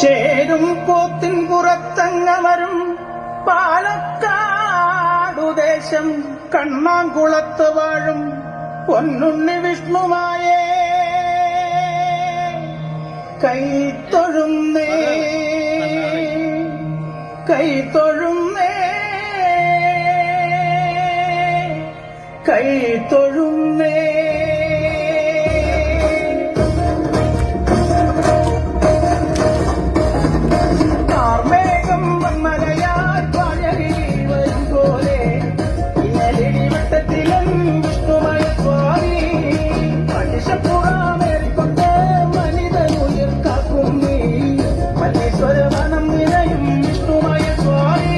ചേരും പോത്തിൻ പുറത്തങ്ങമരും പാലക്കാടുദേശം കണ്ണാംകുളത്ത് വാഴും പൊന്നുണ്ണി വിഷ്ണുമായേ കൈത്തൊഴുന്നേ കൈത്തൊഴുന്നേ കൈത്തൊഴുന്നേ. കാർമേഘം മലയാൽ പഴകിൽ വരും പോലെ ഇന്നലിടിവട്ടത്തിലും വിഷ്ണുമയ സ്വാമി മനുഷ്യപ്പുറമേറിക്കൊണ്ട് മനിതനുയിർ കാക്കും നീ മല്ലീശ്വരവനം നിറയും വിഷ്ണുമയ സ്വാമി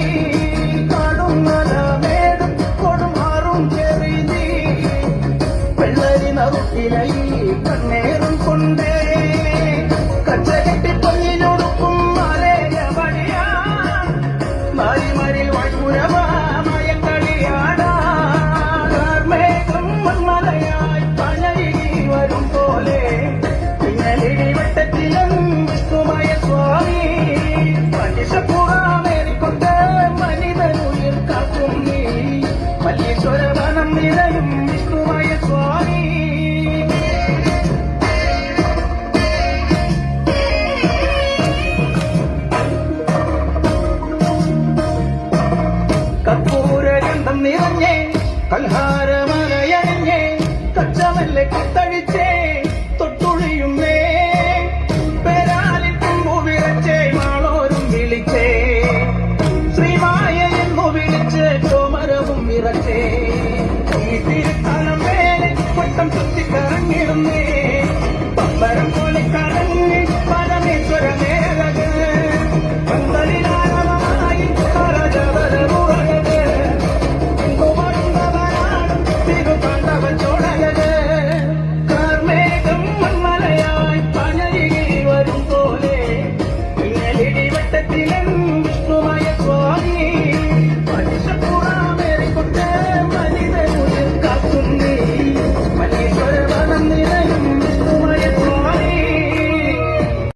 കാടുന്നല മേടും കൊടുമാറും ചെറി നീ വെള്ളരി നറുക്കിലൈ കണ്ണേറും കൊണ്ടേ കച്ചകെട്ടി പൊന്നിനൊടുക്കും മാരിമരിൽ വായ്പുരമായ കളിയാടാർമേഘം മലയായി പഴകി വരും പോലെ പിന്നലിടി വട്ടത്തിലും വിഷ്ണുമയ സ്വാമി മനുഷ്യ